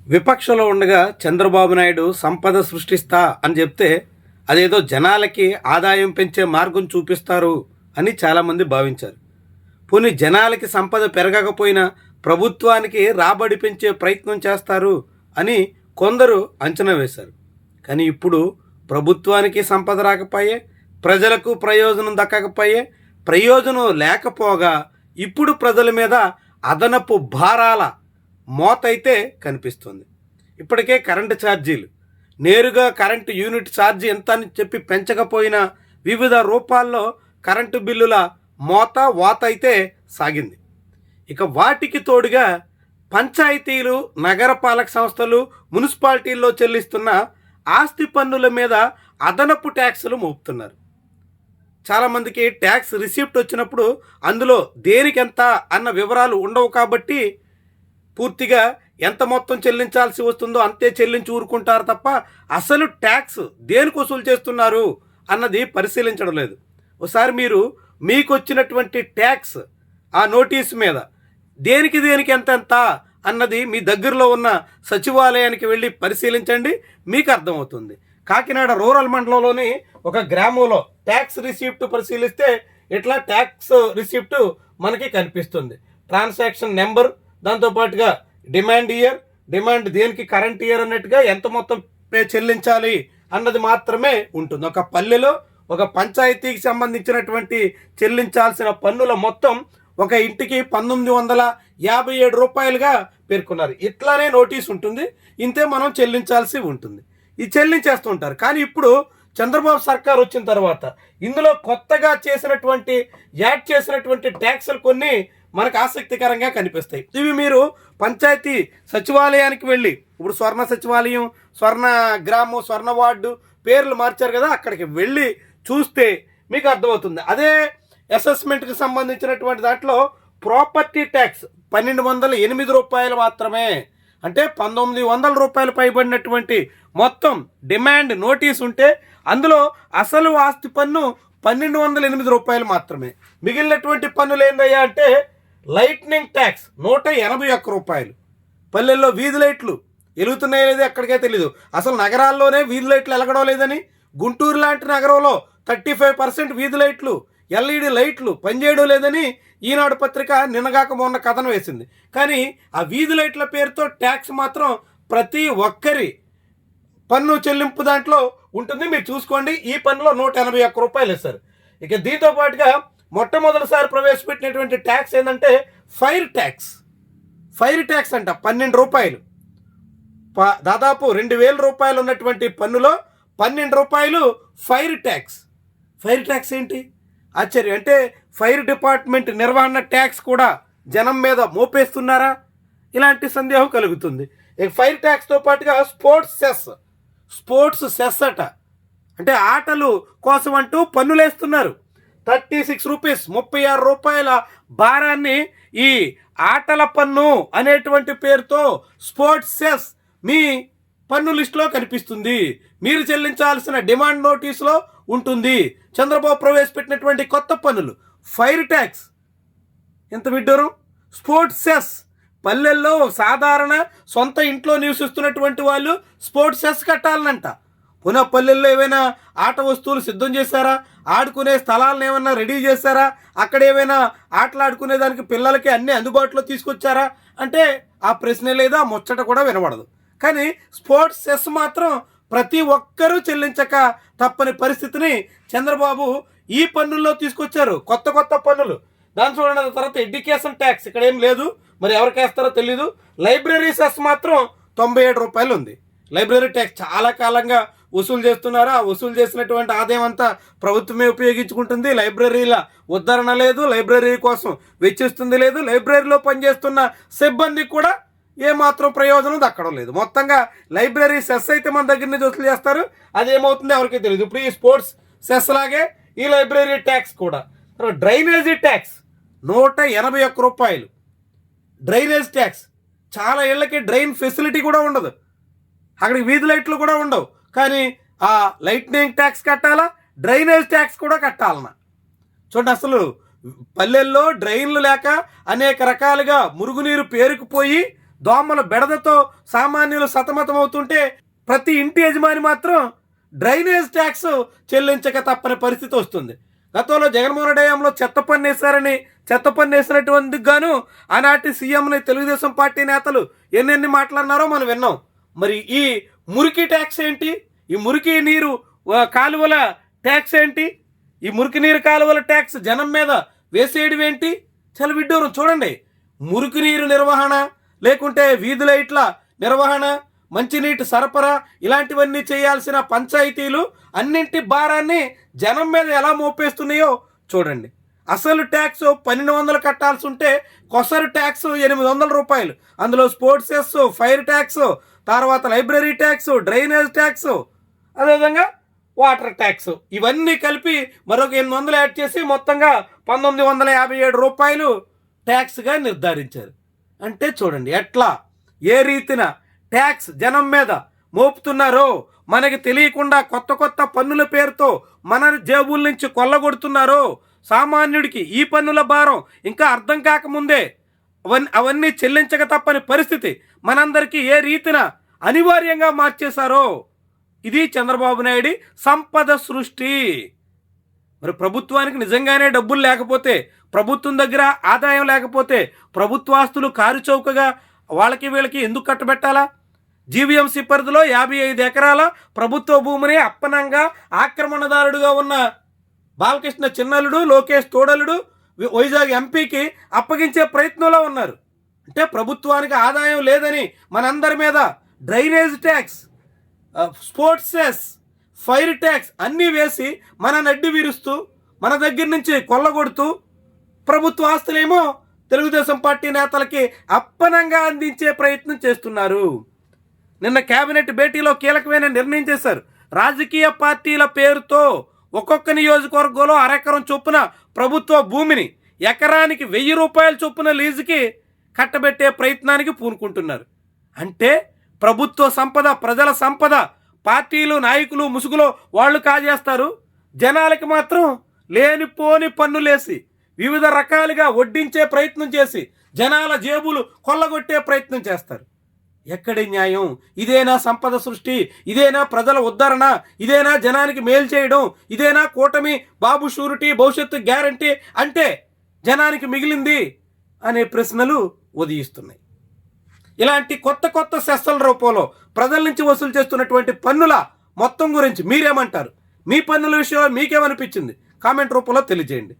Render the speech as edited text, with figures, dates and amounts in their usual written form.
విపక్షంలో ఉండగా చంద్రబాబు నాయుడు సంపద సృష్టిస్తా అని చెప్తే అదేదో జనాలకి ఆదాయం పెంచే మార్గం చూపిస్తారు అని చాలామంది భావించారు. పోనీ జనాలకి సంపద పెరగకపోయినా ప్రభుత్వానికి రాబడి పెంచే ప్రయత్నం చేస్తారు అని కొందరు అంచనా వేశారు. కానీ ఇప్పుడు ప్రభుత్వానికి సంపద రాకపోయే, ప్రజలకు ప్రయోజనం దక్కకపోయే, ప్రయోజనం లేకపోగా ఇప్పుడు ప్రజల మీద అదనపు భారాల మోతైతే కనిపిస్తుంది. ఇప్పటికే కరెంటు ఛార్జీలు నేరుగా కరెంటు యూనిట్ ఛార్జీ ఎంత అని చెప్పి పెంచకపోయినా వివిధ రూపాల్లో కరెంటు బిల్లుల వాత అయితే సాగింది. ఇక వాటికి తోడుగా పంచాయతీలు, నగరపాలక సంస్థలు, మున్సిపాలిటీల్లో చెల్లిస్తున్న ఆస్తి పన్నుల మీద అదనపు ట్యాక్సులు మోపుతున్నారు. చాలామందికి ట్యాక్స్ రిసిప్ట్ వచ్చినప్పుడు అందులో దేనికెంత అన్న వివరాలు ఉండవు కాబట్టి పూర్తిగా ఎంత మొత్తం చెల్లించాల్సి వస్తుందో అంతే చెల్లించి ఊరుకుంటారు తప్ప అసలు ట్యాక్స్ దేనికి వసూలు చేస్తున్నారు అన్నది పరిశీలించడం లేదు. ఒకసారి మీరు మీకు వచ్చినటువంటి ట్యాక్స్ ఆ నోటీసు మీద దేనికి ఎంత అన్నది మీ దగ్గరలో ఉన్న సచివాలయానికి వెళ్ళి పరిశీలించండి, మీకు అర్థమవుతుంది. కాకినాడ రూరల్ మండలంలోని ఒక గ్రామంలో ట్యాక్స్ రిసిప్ట్ పరిశీలిస్తే ఇట్లా ట్యాక్స్ రిసిప్ట్ మనకి కనిపిస్తుంది. ట్రాన్సాక్షన్ నెంబర్, దాంతోపాటుగా డిమాండ్ ఇయర్, డిమాండ్ దేనికి కరెంట్ ఇయర్ అన్నట్టుగా ఎంత మొత్తం చెల్లించాలి అన్నది మాత్రమే ఉంటుంది. ఒక పల్లెలో ఒక పంచాయతీకి సంబంధించినటువంటి చెల్లించాల్సిన పన్నుల మొత్తం ఒక ఇంటికి 1957 రూపాయలుగా పేర్కొన్నారు. ఇట్లానే నోటీస్ ఉంటుంది, ఇంతే మనం చెల్లించాల్సి ఉంటుంది. ఇది చెల్లించేస్తుంటారు. కానీ ఇప్పుడు చంద్రబాబు సర్కార్ వచ్చిన తర్వాత ఇందులో కొత్తగా యాడ్ చేసినటువంటి ట్యాక్సులు కొన్ని మనకు ఆసక్తికరంగా కనిపిస్తాయి. ఇవి మీరు పంచాయతీ సచివాలయానికి వెళ్ళి, ఇప్పుడు స్వర్ణ సచివాలయం, స్వర్ణ గ్రామం, స్వర్ణ వార్డు పేర్లు మార్చారు కదా, అక్కడికి వెళ్ళి చూస్తే మీకు అర్థమవుతుంది. అదే అసెస్మెంట్కి సంబంధించినటువంటి దాంట్లో ప్రాపర్టీ ట్యాక్స్ 1208 రూపాయలు మాత్రమే. అంటే 1900 రూపాయలు పైబడినటువంటి మొత్తం డిమాండ్ నోటీస్ ఉంటే అందులో అసలు ఆస్తి పన్ను 1208 రూపాయలు మాత్రమే. మిగిలినటువంటి పన్నులు ఏందయ్యా అంటే లైట్నింగ్ ట్యాక్స్ 181 రూపాయలు. పల్లెల్లో వీధి లైట్లు వెలుగుతున్నాయో లేదో ఎక్కడికే తెలీదు. అసలు నగరాల్లోనే వీధి లైట్లు వెలగడం లేదని, గుంటూరు లాంటి నగరంలో 35% వీధి లైట్లు, ఎల్ఈడి లైట్లు పనిచేయడం లేదని ఈనాడు పత్రిక నిన్నగాక మొన్న కథనం వేసింది. కానీ ఆ వీధి లైట్ల పేరుతో ట్యాక్స్ మాత్రం ప్రతి ఒక్కరి పన్ను చెల్లింపు దాంట్లో ఉంటుంది. మీరు చూసుకోండి, ఈ పన్నులో 181 రూపాయలు వేశారు. ఇక దీంతో పాటుగా మొట్టమొదటిసారి ప్రవేశపెట్టినటువంటి ట్యాక్స్ ఏంటంటే ఫైర్ ట్యాక్స్ అంట 12 రూపాయలు. దాదాపు 2000 రూపాయలు ఉన్నటువంటి పన్నులో 12 రూపాయలు ఫైర్ ట్యాక్స్ ఏంటి ఆశ్చర్యం. అంటే ఫైర్ డిపార్ట్మెంట్ నిర్వహణ ట్యాక్స్ కూడా జనం మీద మోపేస్తున్నారా, ఇలాంటి సందేహం కలుగుతుంది. ఇక ఫైర్ ట్యాక్స్తో పాటుగా స్పోర్ట్స్ సెస్ అట, అంటే ఆటలు కోసం అంటూ పన్నులేస్తున్నారు. 36 రూపీస్, 36 రూపాయల భారాన్ని ఈ ఆటల పన్ను అనేటువంటి పేరుతో స్పోర్ట్స్ సెస్ మీ పన్ను లిస్టులో కనిపిస్తుంది. మీరు చెల్లించాల్సిన డిమాండ్ నోటీసులో ఉంటుంది. చంద్రబాబు ప్రవేశపెట్టినటువంటి కొత్త పన్నులు ఫైర్ ట్యాక్స్ ఎంత విడ్డూరం. స్పోర్ట్స్ సెస్ పల్లెల్లో సాధారణ సొంత ఇంట్లో నివసిస్తున్నటువంటి వాళ్ళు స్పోర్ట్స్ సెస్ కట్టాలనంట. పునః పల్లెల్లో ఏమైనా ఆట వస్తువులు సిద్ధం చేశారా, ఆడుకునే స్థలాలను ఏమైనా రెడీ చేశారా, అక్కడ ఏమైనా ఆటలు ఆడుకునే దానికి పిల్లలకి అన్నీ అందుబాటులో తీసుకొచ్చారా అంటే ఆ ప్రశ్నే లేదా, ముచ్చట కూడా వినబడదు. కానీ స్పోర్ట్స్ సెస్ మాత్రం ప్రతి ఒక్కరూ చెల్లించక తప్పని పరిస్థితిని చంద్రబాబు ఈ పన్నుల్లో తీసుకొచ్చారు. కొత్త పన్నులు. దాని చూడండి. తర్వాత ఎడ్యుకేషన్ ట్యాక్స్ ఇక్కడ ఏం లేదు, మరి ఎవరికి వేస్తారో తెలీదు. లైబ్రరీ సెస్ మాత్రం 97 రూపాయలు ఉంది. లైబ్రరీ ట్యాక్స్ చాలా కాలంగా వసూలు చేస్తున్నారు. ఆ వసూలు చేసినటువంటి ఆదాయం అంతా ప్రభుత్వమే ఉపయోగించుకుంటుంది. లైబ్రరీల ఉద్ధరణ లేదు, లైబ్రరీ కోసం వెచ్చిస్తుంది లేదు, లైబ్రరీలో పనిచేస్తున్న సిబ్బందికి కూడా ఏమాత్రం ప్రయోజనం దక్కడం లేదు. మొత్తంగా లైబ్రరీ సెస్ అయితే మన దగ్గర నుంచి వసూలు చేస్తారు, అదేమవుతుందో ఎవరికీ తెలియదు. ఇప్పుడు ఈ స్పోర్ట్స్ సెస్ లాగే ఈ లైబ్రరీ ట్యాక్స్ కూడా. డ్రైనేజీ ట్యాక్స్ 181 రూపాయలు. డ్రైనేజ్ ట్యాక్స్, చాలా ఇళ్ళకి డ్రైన్ ఫెసిలిటీ కూడా ఉండదు, అక్కడికి వీధి లైట్లు కూడా ఉండవు. కానీ ఆ లైట్నింగ్ ట్యాక్స్ కట్టాలా, డ్రైనేజ్ ట్యాక్స్ కూడా కట్టాలన్నా. చూడండి, అసలు పల్లెల్లో డ్రైన్లు లేక అనేక రకాలుగా మురుగునీరు పేరుకుపోయి దోమల బెడదతో సామాన్యులు సతమతమవుతుంటే ప్రతి ఇంటి యజమాని మాత్రం డ్రైనేజ్ ట్యాక్స్ చెల్లించక తప్పని పరిస్థితి వస్తుంది. గతంలో జగన్మోహన్ హయాంలో చెత్త పన్ను వేశారని, చెత్త పన్ను వేసినటువంటి గాను ఆనాటి సీఎంని తెలుగుదేశం పార్టీ నేతలు ఎన్నెన్ని మాట్లాడినారో మనం విన్నాం. మరి ఈ మురికి ట్యాక్స్ ఏంటి? ఈ మురికి నీరు కాలువల ట్యాక్స్ ఏంటి? ఈ మురికి నీరు కాలువల ట్యాక్స్ జనం మీద వేసేయడం ఏంటి? చాలా విడ్డూరం. చూడండి, మురికి నీరు నిర్వహణ, లేకుంటే వీధి లైట్ల నిర్వహణ, మంచినీటి సరఫరా, ఇలాంటివన్నీ చేయాల్సిన పంచాయతీలు అన్నింటి భారాన్ని జనం మీద ఎలా మోపేస్తున్నాయో చూడండి. అసలు ట్యాక్స్ 1200 కట్టాల్సి ఉంటే కొసరు ట్యాక్స్ 800 రూపాయలు. అందులో స్పోర్ట్స్ సెస్, ఫైర్ ట్యాక్స్, తర్వాత లైబ్రరీ ట్యాక్స్, డ్రైనేజ్ ట్యాక్స్, అదేవిధంగా వాటర్ ట్యాక్స్, ఇవన్నీ కలిపి మరొక 800 యాడ్ చేసి మొత్తంగా 1957 రూపాయలు ట్యాక్స్గా నిర్ధారించారు. అంటే చూడండి ఎట్లా, ఏ రీతిన ట్యాక్స్ జనం మీద మోపుతున్నారో, మనకి తెలియకుండా కొత్త కొత్త పన్నుల పేరుతో మన జేబుల నుంచి కొల్లగొడుతున్నారో. సామాన్యుడికి ఈ పన్నుల భారం ఇంకా అర్థం కాకముందే అవన్నీ చెల్లించక తప్పని పరిస్థితి మనందరికీ ఏ రీతిన అనివార్యంగా మార్చేశారో. ఇది చంద్రబాబు నాయుడు సంపద సృష్టి. మరి ప్రభుత్వానికి నిజంగానే డబ్బులు లేకపోతే, ప్రభుత్వం దగ్గర ఆదాయం లేకపోతే ప్రభుత్వాస్తులు కారుచౌకగా వాళ్ళకి వీళ్ళకి ఎందుకు కట్టబెట్టాలా? జీవీఎంసీ పరిధిలో 55 ఎకరాల ప్రభుత్వ భూమిని అప్పనంగా ఆక్రమణదారుడుగా ఉన్న బాలకృష్ణ చిన్నల్లుడు, లోకేష్ తోడలుడు వైజాగ్ ఎంపీకి అప్పగించే ప్రయత్నంలో ఉన్నారు. అంటే ప్రభుత్వానికి ఆదాయం లేదని మనందరి మీద drainage tax, sports cess, fire tax అన్నీ వేసి మన నడ్డి విరుస్తూ, మన దగ్గర నుంచి కొల్లగొడుతూ, ప్రభుత్వ ఆస్తులేమో తెలుగుదేశం పార్టీ నేతలకి అప్పనంగా అందించే ప్రయత్నం చేస్తున్నారు. నిన్న కేబినెట్ భేటీలో కీలకమైన నిర్ణయం చేశారు. రాజకీయ పార్టీల పేరుతో ఒక్కొక్క నియోజకవర్గంలో అరెకరం చొప్పున ప్రభుత్వ భూమిని ఎకరానికి 1000 రూపాయల చొప్పున లీజుకి కట్టబెట్టే ప్రయత్నానికి పూనుకుంటున్నారు. అంటే ప్రభుత్వ సంపద, ప్రజల సంపద పార్టీలు, నాయకులు ముసుగులో వాళ్ళు కాజేస్తారు. జనాలకి మాత్రం లేనిపోని పన్నులేసి వివిధ రకాలుగా వడ్డించే ప్రయత్నం చేసి జనాల జేబులు కొల్లగొట్టే ప్రయత్నం చేస్తారు. ఎక్కడి న్యాయం? ఇదేనా సంపద సృష్టి? ఇదేనా ప్రజల ఉద్ధరణ? ఇదేనా జనానికి మేలు చేయడం? ఇదేనా కూటమి బాబు షూరిటీ, భవిష్యత్తు గ్యారంటీ అంటే జనానికి మిగిలింది అనే ప్రశ్నలు ఉదయిస్తున్నాయి. ఇలాంటి కొత్త కొత్త సెస్సుల రూపంలో ప్రజల నుంచి వసూలు చేస్తున్నటువంటి పన్నుల మొత్తం గురించి మీరేమంటారు? మీ పన్నుల విషయంలో మీకేమనిపించింది? కామెంట్ రూపంలో తెలియజేయండి.